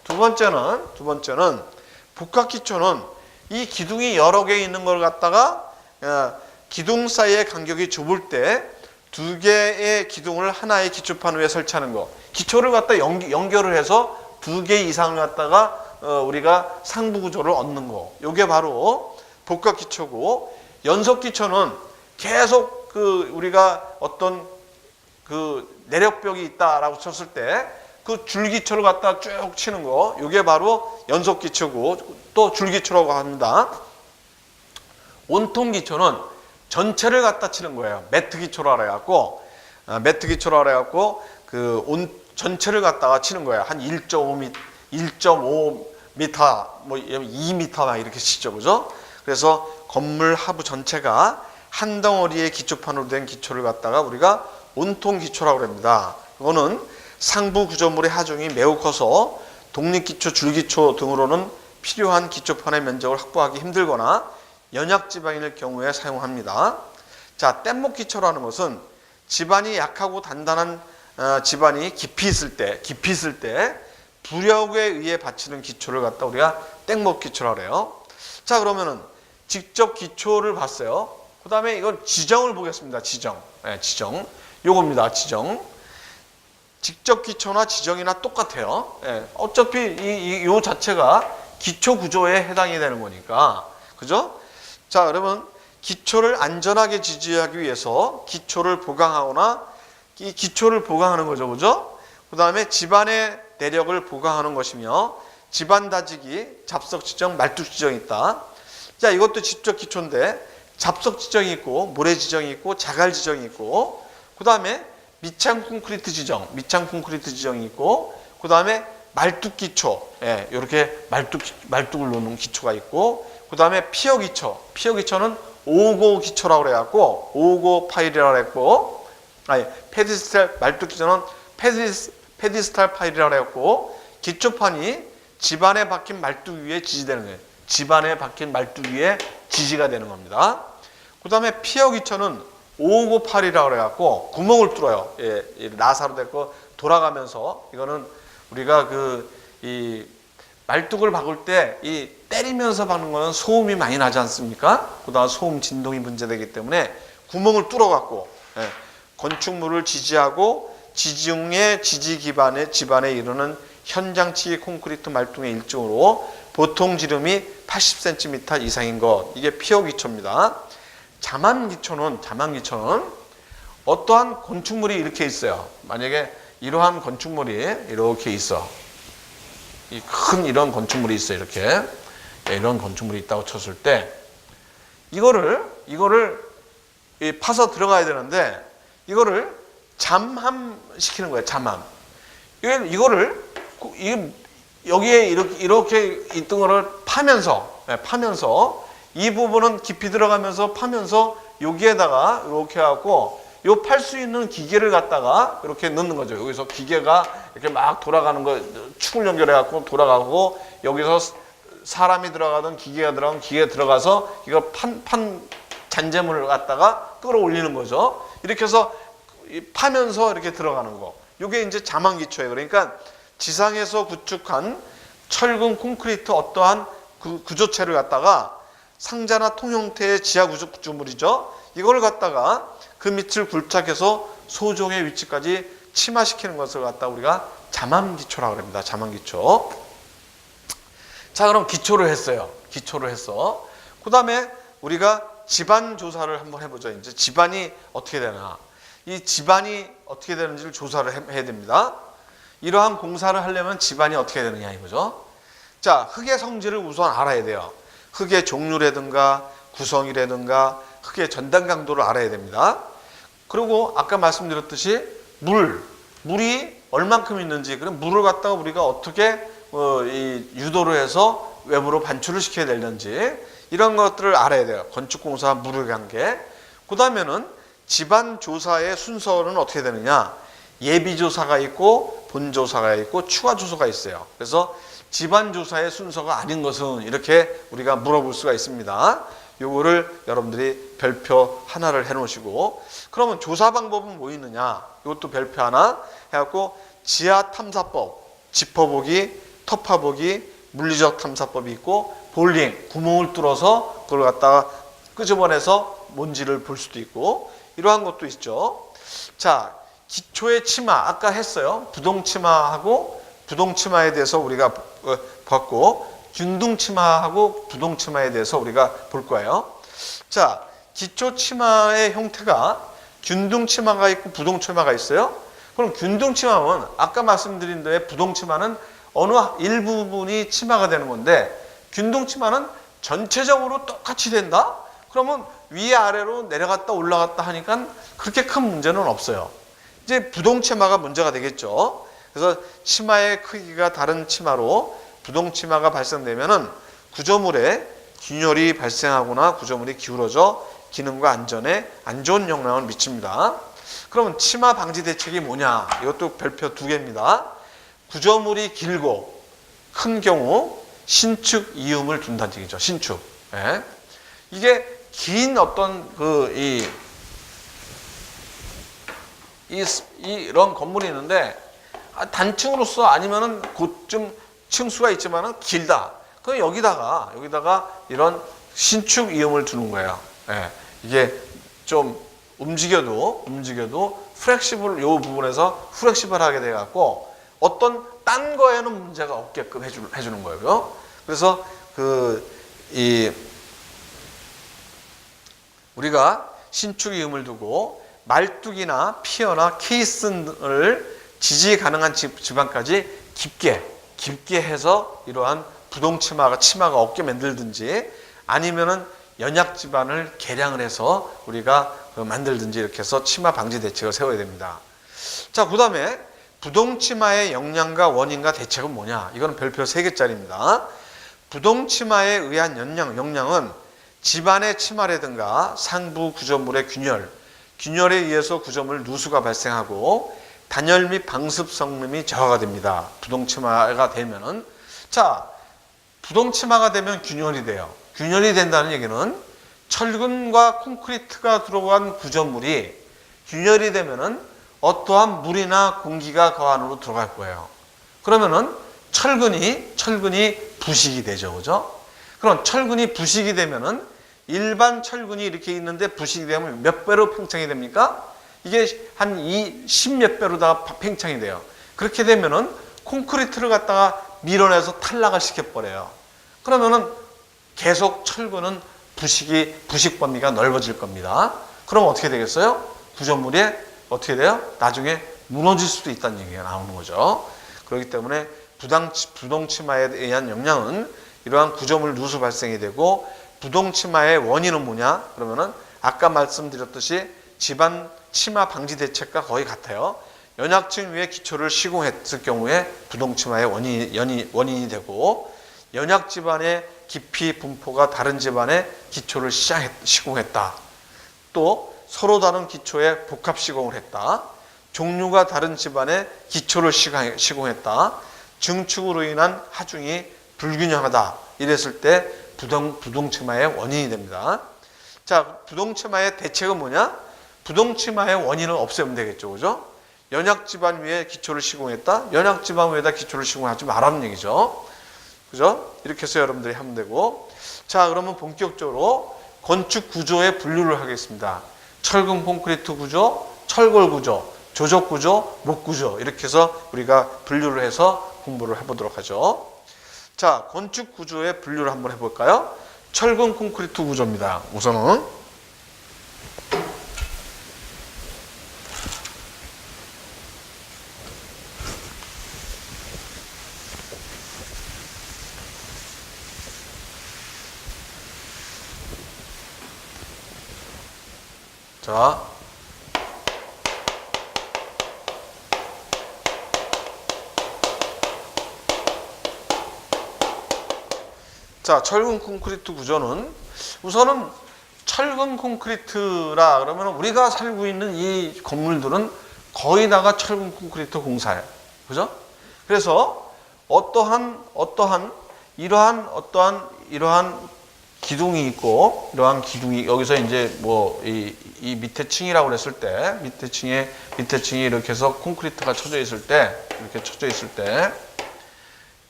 두 번째는 복합 기초는 이 기둥이 여러 개 있는 걸 갖다가 기둥 사이의 간격이 좁을 때 두 개의 기둥을 하나의 기초판 위에 설치하는 거. 기초를 갖다 연결을 해서 두 개 이상을 갖다가 우리가 상부 구조를 얻는 거. 이게 바로 복합 기초고, 연속 기초는 계속 우리가 어떤 내력벽이 있다라고 쳤을 때 그 줄기초를 갖다 쭉 치는 거, 이게 바로 연속 기초고 또 줄기초라고 합니다. 온통 기초는 전체를 갖다 치는 거예요. 매트 기초라 그래갖고 전체를 갖다가 치는 거예요. 한 1.5m, 1.5m, 뭐 2m 이렇게 치죠, 그죠? 그래서 건물 하부 전체가 한 덩어리의 기초판으로 된 기초를 갖다가 우리가 온통 기초라고 합니다. 그거는 상부 구조물의 하중이 매우 커서 독립기초, 줄기초 등으로는 필요한 기초판의 면적을 확보하기 힘들거나 연약지방일 경우에 사용합니다. 자, 뗏목 기초라는 것은 지반이 약하고 단단한 지반이 깊이 있을 때 부력에 의해 받치는 기초를 갖다 우리가 뗏목 기초라고 해요. 자, 그러면은 직접 기초를 봤어요. 그 다음에 이건 지정을 보겠습니다. 지정. 요겁니다. 지정. 직접 기초나 지정이나 똑같아요. 어차피 요 자체가 기초 구조에 해당이 되는 거니까. 그죠? 자, 그러면 기초를 안전하게 지지하기 위해서 기초를 보강하거나 이 기초를 보강하는 거죠. 그죠? 그 다음에 지반의 내력을 보강하는 것이며 지반 다지기, 잡석 지정, 말뚝 지정이 있다. 자, 이것도 직접 기초인데 잡석 지정이 있고 모래 지정이 있고 자갈 지정이 있고 그 다음에 밑창 콘크리트 지정이 있고 그 다음에 말뚝 기초, 이렇게 말뚝을 놓는 기초가 있고 그 다음에 피어 기초는 5고 기초라고 그래갖고 5고 파일이라고 했고 페디스탈 말뚝 기초는 페디스탈 파일이라고 그래갖고 기초판이 지반에 박힌 말뚝 위에 지지되는 거예요. 지반에 박힌 말뚝 위에 지지가 되는 겁니다. 그 다음에 피어 기초는 5고 8이라고 그래갖고 구멍을 뚫어요. 나사로 됐고 돌아가면서 이거는 우리가 이 말뚝을 박을 때 이 때리면서 박는 거는 소음이 많이 나지 않습니까? 그다음 소음 진동이 문제되기 때문에 구멍을 뚫어갖고 건축물을 지지하고 지중의 지지 기반에 지반에 이르는 현장치 콘크리트 말뚝의 일종으로 보통 지름이 80cm 이상인 것, 이게 피어 기초입니다. 자만 기초는 어떠한 건축물이 이렇게 있어요. 만약에 이러한 건축물이 이렇게 있어. 이 큰 이런 건축물이 있어. 이렇게. 이런 건축물이 있다고 쳤을 때 이거를 파서 들어가야 되는데 이거를 잠함시키는 거예요. 잠함. 이거를 여기에 이렇게 있던 거를 파면서 이 부분은 깊이 들어가면서 파면서 여기에다가 이렇게 하고 요 팔 수 있는 기계를 갖다가 이렇게 넣는 거죠. 여기서 기계가 이렇게 막 돌아가는 거, 축을 연결해 갖고 돌아가고 여기서 사람이 들어가든 기계가 들어가면 기계에 들어가서 이거 판 잔재물을 갖다가 끌어올리는 거죠. 이렇게 해서 파면서 이렇게 들어가는 거. 이게 이제 자만 기초예요. 그러니까 지상에서 구축한 철근 콘크리트 어떠한 구조체를 갖다가 상자나 통 형태의 지하 구조물이죠. 이걸 갖다가 그 밑을 굴착해서 소종의 위치까지 침하시키는 것을 갖다 우리가 자만 기초라고 합니다. 자만 기초. 자, 그럼 기초를 했어요. 그 다음에 우리가 지반 조사를 한번 해보죠. 이제 지반이 어떻게 되나. 이 지반이 어떻게 되는지를 조사를 해야 됩니다. 이러한 공사를 하려면 지반이 어떻게 되느냐 이거죠. 자, 흙의 성질을 우선 알아야 돼요. 흙의 종류라든가 구성이라든가 흙의 전단 강도를 알아야 됩니다. 그리고 아까 말씀드렸듯이 물이 얼만큼 있는지, 그럼 물을 갖다가 우리가 어떻게 유도를 해서 외부로 반출을 시켜야 되는지 이런 것들을 알아야 돼요. 건축공사와 물의 관계. 그 다음에는 지반 조사의 순서는 어떻게 되느냐. 예비조사가 있고 본조사가 있고 추가조사가 있어요. 그래서 지반조사의 순서가 아닌 것은 이렇게 우리가 물어볼 수가 있습니다. 요거를 여러분들이 별표 하나를 해놓으시고, 그러면 조사 방법은 뭐 있느냐. 이것도 별표 하나 해갖고 지하탐사법, 짚어보기, 터파보기, 물리적 탐사법이 있고, 볼링, 구멍을 뚫어서 그걸 갖다가 끄집어내서 먼지를 볼 수도 있고, 이러한 것도 있죠. 자, 기초의 치마 아까 했어요. 부동치마하고 부동치마에 대해서 우리가 봤고, 균등치마하고 부동치마에 대해서 우리가 볼 거예요. 자, 기초 치마의 형태가 균등 치마가 있고 부동 치마가 있어요. 그럼 균등 치마는 아까 말씀드린 대로 부동 치마는 어느 일부분이 치마가 되는 건데 균등 치마는 전체적으로 똑같이 된다? 그러면 위아래로 내려갔다 올라갔다 하니까 그렇게 큰 문제는 없어요. 이제 부동 치마가 문제가 되겠죠. 그래서 치마의 크기가 다른 치마로 부동 치마가 발생되면은 구조물에 균열이 발생하거나 구조물이 기울어져 기능과 안전에 안 좋은 영향을 미칩니다. 그러면 치마 방지 대책이 뭐냐? 이것도 별표 2개입니다. 구조물이 길고 큰 경우 신축 이음을 둔다는 얘기죠. 신축. 예. 이게 긴 어떤 이런 건물이 있는데 단층으로서 아니면은 곧좀 층수가 있지만은 길다. 그럼 여기다가 이런 신축 이음을 두는 거예요. 예. 이게 좀 움직여도 플렉시블 요 부분에서 플렉시블하게 돼 갖고 어떤 딴 거에는 문제가 없게끔 해주는 거예요. 그래서 우리가 신축 이음을 두고 말뚝이나 피어나 케이슨을 지지 가능한 지방까지 깊게 해서 이러한 부동 치마가 없게 만들든지 아니면은 연약 지반을 개량을 해서 우리가 만들든지 이렇게 해서 치마 방지 대책을 세워야 됩니다. 자, 그 다음에 부동 치마의 영향과 원인과 대책은 뭐냐? 이거는 별표 3개짜리입니다. 부동 치마에 의한 영향은 집안의 치마라든가 상부 구조물의 균열에 의해서 구조물 누수가 발생하고 단열 및 방습 성능이 저하가 됩니다. 부동 치마가 되면은. 자, 부동 치마가 되면 균열이 돼요. 균열이 된다는 얘기는 철근과 콘크리트가 들어간 구조물이 균열이 되면은 어떠한 물이나 공기가 그 안으로 들어갈 거예요. 그러면은 철근이 부식이 되죠. 그죠? 그럼 철근이 부식이 되면은 일반 철근이 이렇게 있는데 부식이 되면 몇 배로 팽창이 됩니까? 이게 한 10몇 배로다가 팽창이 돼요. 그렇게 되면은 콘크리트를 갖다가 밀어내서 탈락을 시켜버려요. 그러면은 계속 철근은 부식 범위가 넓어질 겁니다. 그럼 어떻게 되겠어요? 구조물이 어떻게 돼요? 나중에 무너질 수도 있다는 얘기가 나오는 거죠. 그렇기 때문에 부동 치마에 의한 영향은 이러한 구조물 누수 발생이 되고 부동 치마의 원인은 뭐냐? 그러면은 아까 말씀드렸듯이 집안 치마 방지 대책과 거의 같아요. 연약층 위에 기초를 시공했을 경우에 부동 치마의 원인이 되고 연약 집안의 깊이 분포가 다른 집안의 기초를 시공했다. 또 서로 다른 기초에 복합 시공을 했다. 종류가 다른 집안의 기초를 시공했다. 증축으로 인한 하중이 불균형하다. 이랬을 때 부동 치마의 원인이 됩니다. 자, 부동 치마의 대책은 뭐냐? 부동 치마의 원인을 없애면 되겠죠. 그죠? 연약 집안 위에 기초를 시공했다. 연약 집안 위에다 기초를 시공하지 말라는 얘기죠. 그죠? 이렇게 해서 여러분들이 하면 되고. 자, 그러면 본격적으로 건축 구조의 분류를 하겠습니다. 철근 콘크리트 구조, 철골 구조, 조적 구조, 목 구조 이렇게 해서 우리가 분류를 해서 공부를 해보도록 하죠. 자, 건축 구조의 분류를 한번 해볼까요? 철근 콘크리트 구조입니다. 우선은 자, 철근 콘크리트 구조는 우선은 철근 콘크리트라 그러면 우리가 살고 있는 이 건물들은 거의 다가 철근 콘크리트 공사예요. 그죠? 그래서 이러한 기둥이 있고 이러한 기둥이 여기서 이제 뭐 이 밑에 층이라고 그랬을 때 밑에 층이 이렇게 해서 콘크리트가 쳐져 있을 때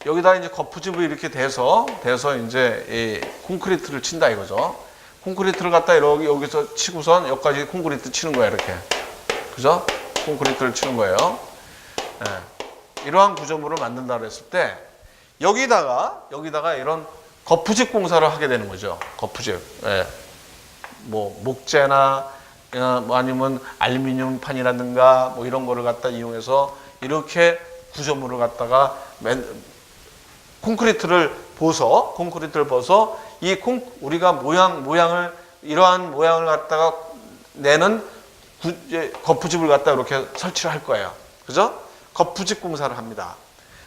여기다 이제 거푸집을 이렇게 대서 이제 이 콘크리트를 친다 이거죠. 콘크리트를 갖다 여기서 치고선 여기까지 콘크리트 치는 거야 이렇게. 그죠? 콘크리트를 치는 거예요. 네. 이러한 구조물을 만든다 그랬을 때 여기다가 이런 거푸집 공사를 하게 되는 거죠. 거푸집. 네. 뭐 목재나 뭐 아니면 알루미늄판이라든가 뭐 이런 거를 갖다 이용해서 이렇게 구조물을 갖다가 콘크리트를 벗어 우리가 모양을 이러한 모양을 갖다가 내는 거푸집을 갖다 이렇게 설치를 할 거예요. 그죠? 거푸집 공사를 합니다.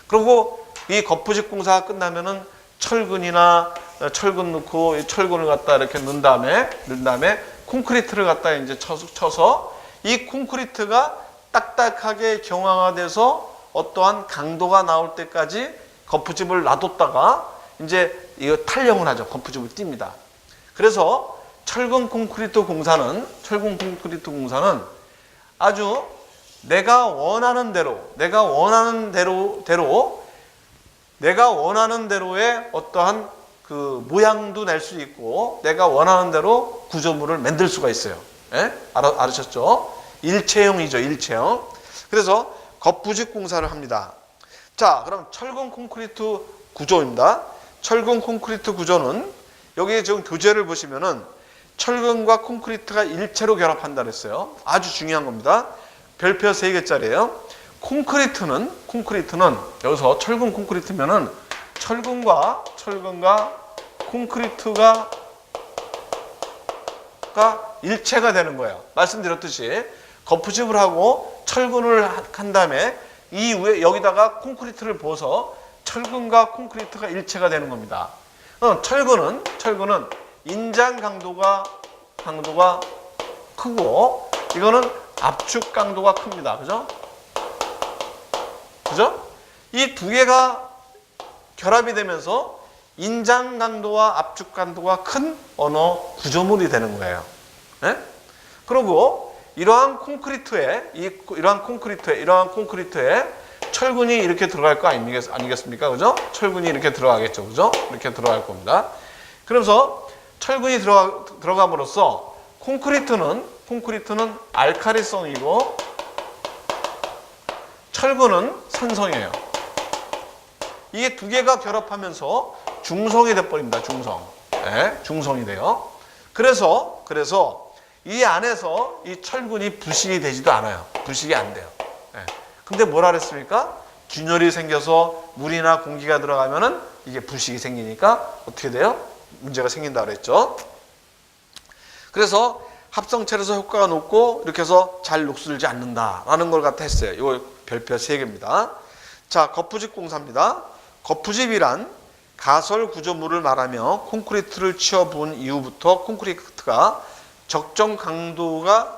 그리고 이 거푸집 공사가 끝나면은 철근이나 철근 넣고 이 철근을 갖다 이렇게 넣은 다음에 콘크리트를 갖다 이제 쳐서 이 콘크리트가 딱딱하게 경화가 돼서 어떠한 강도가 나올 때까지 거푸집을 놔뒀다가 이제 이거 탈영을 하죠. 거푸집을 띱니다. 그래서 철근 콘크리트 공사는 아주 내가 원하는 대로의 어떠한 그 모양도 낼 수 있고 내가 원하는 대로 구조물을 만들 수가 있어요. 예? 알으셨죠? 일체형이죠. 일체형. 그래서 거푸집 공사를 합니다. 자, 그럼 철근 콘크리트 구조입니다. 철근 콘크리트 구조는 여기 지금 교재를 보시면은 철근과 콘크리트가 일체로 결합한다 그랬어요. 아주 중요한 겁니다. 별표 3개짜리예요. 콘크리트는 여기서 철근 콘크리트면은 철근과 콘크리트가 일체가 되는 거예요. 말씀드렸듯이 거푸집을 하고 철근을 한 다음에 이 위에 여기다가 콘크리트를 부어서 철근과 콘크리트가 일체가 되는 겁니다. 철근은 인장 강도가 크고 이거는 압축 강도가 큽니다. 그죠? 이 두 개가 결합이 되면서 인장 강도와 압축 강도가 큰 어느 구조물이 되는 거예요. 네? 그리고 이러한 콘크리트에 철근이 이렇게 들어갈 거 아니겠습니까? 그죠? 철근이 이렇게 들어가겠죠. 그죠? 이렇게 들어갈 겁니다. 그래서 철근이 들어감으로써 콘크리트는 알카리성이고 철근은 산성이에요. 이게 두 개가 결합하면서 중성이 돼버립니다. 네, 중성이 돼요. 그래서 이 안에서 이 철근이 부식이 되지도 않아요. 부식이 안 돼요. 네. 근데 뭐라 그랬습니까? 균열이 생겨서 물이나 공기가 들어가면은 이게 부식이 생기니까 어떻게 돼요? 문제가 생긴다 그랬죠. 그래서 합성체라서 효과가 높고 이렇게 해서 잘 녹슬지 않는다라는 걸 갖다 했어요. 이거 별표 3개입니다. 자, 거푸집 공사입니다. 거푸집이란 가설 구조물을 말하며 콘크리트를 치어 부은 이후부터 콘크리트가 적정 강도가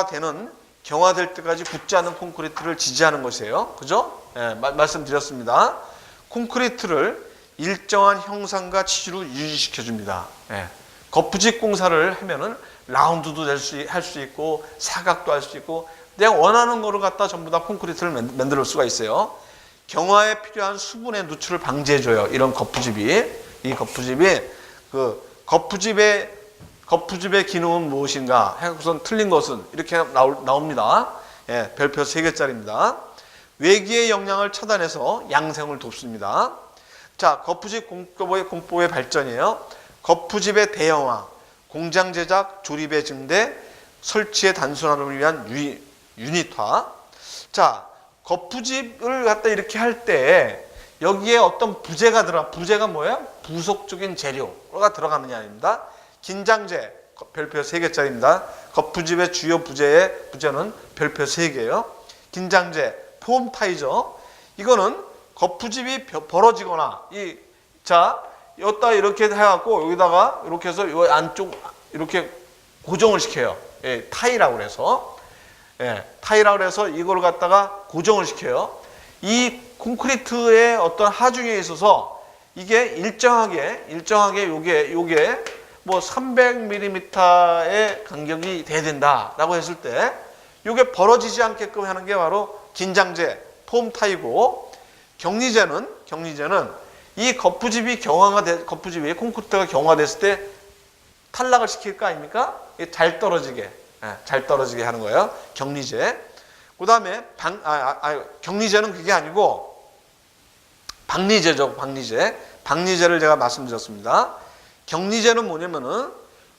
되는 경화될 때까지 굳지 않은 콘크리트를 지지하는 것이에요. 그죠? 예, 말씀드렸습니다. 콘크리트를 일정한 형상과 치주로 유지시켜 줍니다. 예. 거푸집 공사를 하면은 라운드도 할 수 있고 사각도 할 수 있고 내가 원하는 거를 갖다 전부 다 콘크리트를 만들 수가 있어요. 경화에 필요한 수분의 누출을 방지해줘요. 이런 거푸집이. 이 거푸집이 거푸집의 기능은 무엇인가? 우선 틀린 것은 이렇게 나옵니다. 예, 별표 3개짜리입니다. 외기의 영향을 차단해서 양생을 돕습니다. 자, 거푸집 공법의 발전이에요. 거푸집의 대형화, 공장 제작, 조립의 증대, 설치의 단순화를 위한 유닛화. 자, 거푸집을 갖다 이렇게 할 때 여기에 어떤 부재가 뭐예요? 부속적인 재료가 들어가느냐 아닙니다. 긴장재, 별표 3개짜리입니다. 거푸집의 주요 부재는 별표 3개예요. 긴장재, 폼타이저. 이거는 거푸집이 벌어지거나 여기다 이렇게 해갖고 여기다가 이렇게 해서 이 안쪽 이렇게 고정을 시켜요. 예, 타이라고 그래서. 예, 타이라고 해서 이걸 갖다가 고정을 시켜요. 이 콘크리트의 어떤 하중에 있어서 이게 일정하게 요게 뭐 300mm의 간격이 돼야 된다라고 했을 때 요게 벌어지지 않게끔 하는 게 바로 긴장재, 폼타이고 경리재는 이 거푸집이 콘크리트가 경화됐을 때 탈락을 시킬 거 아닙니까? 잘 떨어지게 하는 거예요. 경리재. 그 다음에 경리재는 그게 아니고 박리재죠. 박리재를 제가 말씀드렸습니다. 경리재는 뭐냐면은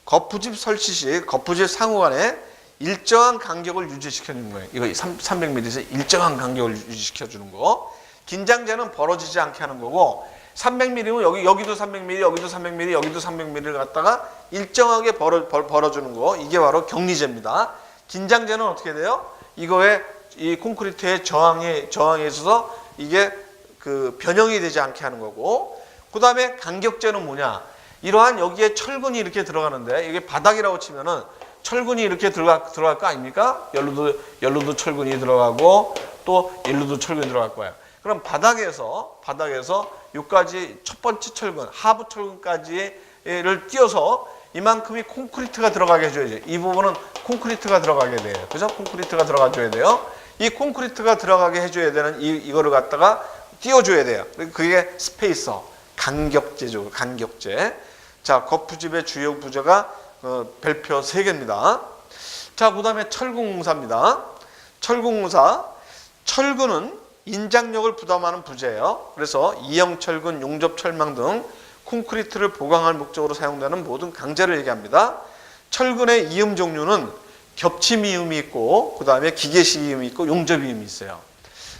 거푸집 설치 시 거푸집 상호간에 일정한 간격을 유지시켜주는 거예요. 이거 300mm에서 일정한 간격을 유지시켜주는 거. 긴장재는 벌어지지 않게 하는 거고 300mm면 여기도 300mm, 여기도 300mm, 여기도 300mm를 갖다가 일정하게 벌어주는 거. 이게 바로 격리재입니다. 긴장재는 어떻게 돼요? 이거에 이 콘크리트의 저항에 있어서 이게 그 변형이 되지 않게 하는 거고 그 다음에 간격재는 뭐냐? 이러한 여기에 철근이 이렇게 들어가는데 이게 바닥이라고 치면은 철근이 이렇게 들어갈 거 아닙니까? 열로도 철근이 들어가고 또 일로도 철근이 들어갈 거예요. 그럼 바닥에서 여기까지 첫 번째 철근, 하부 철근까지를 띄워서 이만큼이 콘크리트가 들어가게 해줘야죠. 이 부분은 콘크리트가 들어가게 돼요. 그죠? 콘크리트가 들어가줘야 돼요. 이 콘크리트가 들어가게 해줘야 되는 이거를 갖다가 띄워줘야 돼요. 그게 스페이서, 간격재죠. 간격재. 자, 거푸집의 주요 부재가 별표 3개입니다. 자, 그 다음에 철근공사입니다. 철근공사. 철근은 인장력을 부담하는 부재예요. 그래서 이형철근, 용접철망 등 콘크리트를 보강할 목적으로 사용되는 모든 강재를 얘기합니다. 철근의 이음 종류는 겹침 이음이 있고 그 다음에 기계식 이음이 있고 용접 이음이 있어요.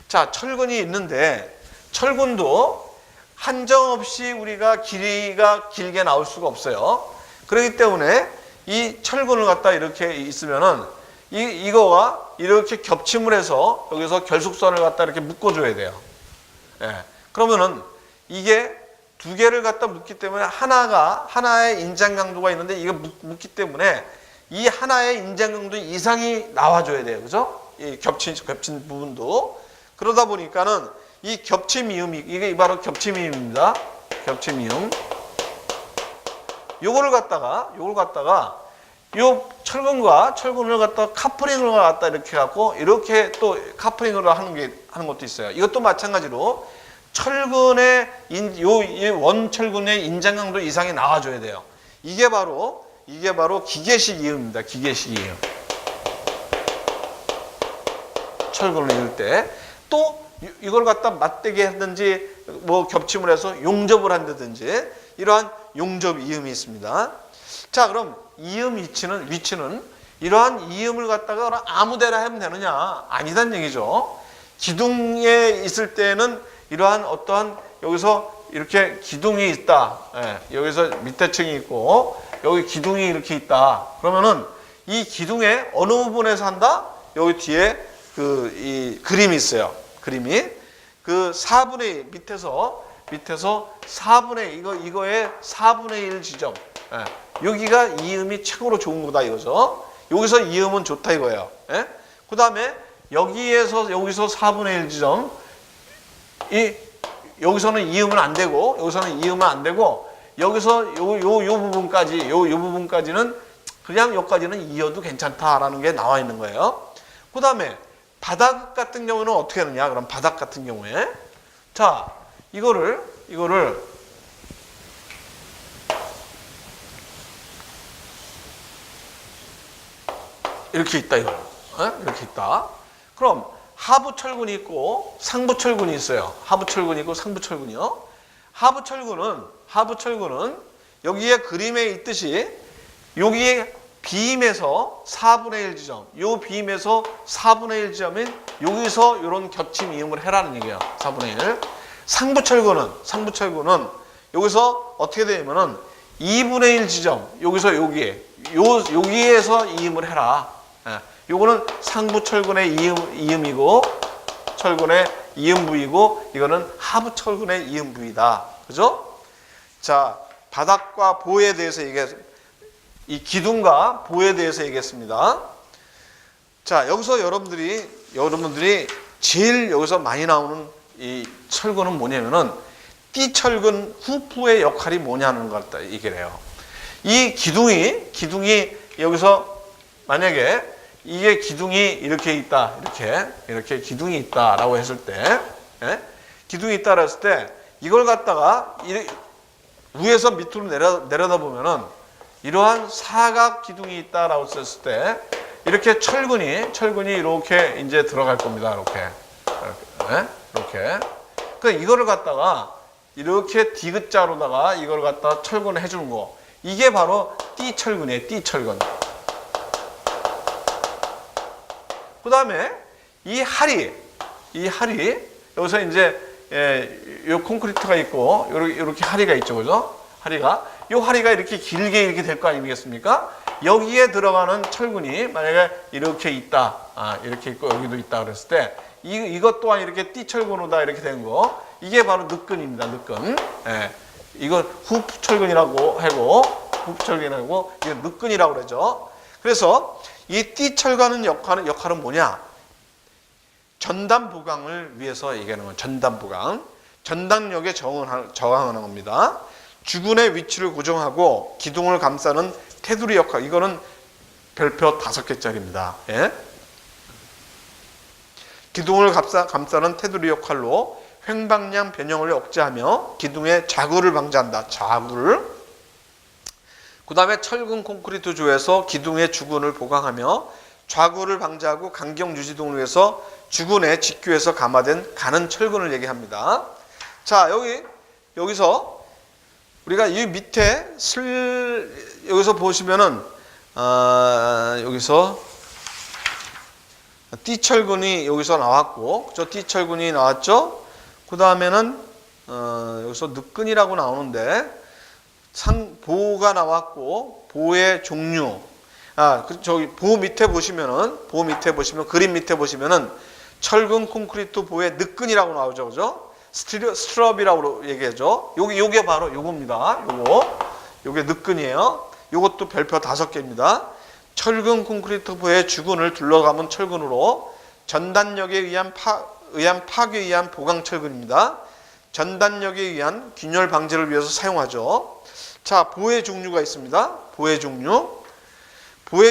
자, 철근이 있는데 철근도 한정없이 우리가 길이가 길게 나올 수가 없어요. 그렇기 때문에 이 철근을 갖다 이렇게 있으면은 이거가 이렇게 겹침을 해서 여기서 결속선을 갖다 이렇게 묶어줘야 돼요. 예. 그러면은 이게 두 개를 갖다 묶기 때문에 하나의 인장 강도가 있는데 이거 묶기 때문에 이 하나의 인장 강도 이상이 나와줘야 돼요. 그죠? 이 겹친 부분도. 그러다 보니까는 이 겹침 이음이, 이게 바로 겹침 이음입니다. 겹침 이음. 요걸 갖다가 요 철근을 갖다 카프링을 갖다 이렇게 갖고 이렇게 또 카프링을 하는 것도 있어요. 이것도 마찬가지로 철근의 이 원철근의 인장 강도 이상이 나와줘야 돼요. 이게 바로 기계식 이음입니다. 기계식 이음. 철근을 이을 때 또 이걸 갖다 맞대게 하든지 뭐 겹침을 해서 용접을 한다든지 이러한 용접 이음이 있습니다. 자, 그럼 이음 위치는 이러한 이음을 갖다가 아무데나 하면 되느냐? 아니단 얘기죠. 기둥에 있을 때는 이러한 어떠한 여기서 이렇게 기둥이 있다. 예, 여기서 밑에 층이 있고 여기 기둥이 이렇게 있다. 그러면은 이 기둥의 어느 부분에서 한다? 여기 뒤에 이 그림이 있어요. 그림이 그 4분의 1 밑에서 4분의 이거의 4분의 1 지점. 예, 여기가 이음이 최고로 좋은 거다 이거죠. 여기서 이음은 좋다 이거예요. 예? 그 다음에 여기서 4분의 1 지점. 여기서는 이음은 안 되고 여기서 요 부분까지는 그냥 여기까지는 이어도 괜찮다라는 게 나와 있는 거예요. 그 다음에 바닥 같은 경우는 어떻게 하느냐? 그럼 바닥 같은 경우에 자, 이거를 이렇게 있다 이거. 이렇게 있다. 그럼 하부 철근이 있고 상부 철근이 있어요. 하부 철근이 있고 상부 철근이요. 하부 철근은 여기에 그림에 있듯이 여기에 비임에서 4분의 1 지점, 요 비임에서 4분의 1 지점인 여기서 이런 겹침 이음을 해라는 얘기예요. 4분의 1. 상부 철근은 여기서 어떻게 되냐면은 2분의 1 지점, 여기서 여기에서 이음을 해라. 예, 요거는 상부 철근의 이음이고 철근의 이음 부위고 이거는 하부 철근의 이음 부위다. 그죠? 자, 바닥과 보에 대해서 이 기둥과 보에 대해서 얘기했습니다. 자, 여기서 여러분들이 제일 여기서 많이 나오는 이 철근은 뭐냐면은 띠철근 후프의 역할이 뭐냐는 걸 얘기를 해요. 이 기둥이 여기서 만약에 이게 기둥이 이렇게 있다, 이렇게 기둥이 있다라고 했을 때, 예? 기둥이 있다라고 했을 때 이걸 갖다가 위에서 밑으로 내려다 보면은 이러한 사각 기둥이 있다라고 했을 때 이렇게 철근이 이렇게 이제 들어갈 겁니다. 이렇게. 그 이거를 갖다가 이렇게 디귿자로다가 이걸 갖다 철근을 해주는 거. 이게 바로 띠철근이에요. 띠철근. 그 다음에 이 하리 여기서 이제 요 콘크리트가 있고 요렇게 하리가 있죠, 그죠? 요 하리가 이렇게 길게 이렇게 될 거 아니겠습니까? 여기에 들어가는 철근이 만약에 이렇게 있다, 이렇게 있고 여기도 있다 그랬을 때 이것 또한 이렇게 띠철근으로다 이렇게 된 거, 이게 바로 늑근입니다. 늑근. 예. 이건 후프철근이라고 하고 후프철근이라고 이건 늑근이라고 그러죠. 그래서 이 띠철근의 역할은 뭐냐? 전단 보강을 위해서 얘기하는 건 전단 보강. 전단력에 저항하는 겁니다. 주근의 위치를 고정하고 기둥을 감싸는 테두리 역할. 이거는 별표 5개짜리입니다. 예? 기둥을 감싸는 테두리 역할로 횡방향 변형을 억제하며 기둥의 자구를 방지한다. 자구를. 그 다음에 철근 콘크리트 조에서 기둥의 주근을 보강하며 좌구를 방지하고 간격 유지 등을 위해서 주근의 직교에서 감화된 가는 철근을 얘기합니다. 자, 여기서 우리가 이 밑에 여기서 보시면은 여기서 띠철근이 여기서 나왔고, 저 띠철근이 나왔죠. 그 다음에는 여기서 늑근이라고 나오는데 보가 나왔고 보의 종류. 저기 보 밑에 보시면 그림 밑에 보시면은 철근 콘크리트 보의 늑근이라고 나오죠, 그죠? 스트럽이라고 얘기하죠. 요게 바로 요겁니다. 요게 늑근이에요. 요것도 별표 5개입니다. 철근 콘크리트 보의 주근을 둘러감은 철근으로 전단력에 의한 파괴에 의한 보강 철근입니다. 전단력에 의한 균열 방지를 위해서 사용하죠. 자, 보의 종류가 있습니다. 보의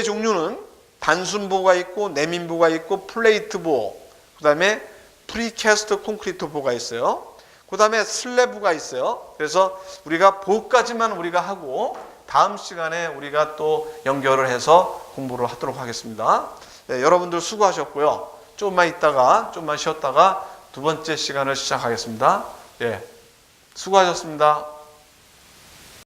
종류는 단순보가 있고 내민보가 있고 플레이트보, 그 다음에 프리캐스트 콘크리트 보가 있어요. 그 다음에 슬래브가 있어요. 그래서 우리가 보까지만 우리가 하고 다음 시간에 우리가 또 연결을 해서 공부를 하도록 하겠습니다. 네, 여러분들 수고하셨고요. 조금만 쉬었다가 두 번째 시간을 시작하겠습니다. 예, 수고하셨습니다.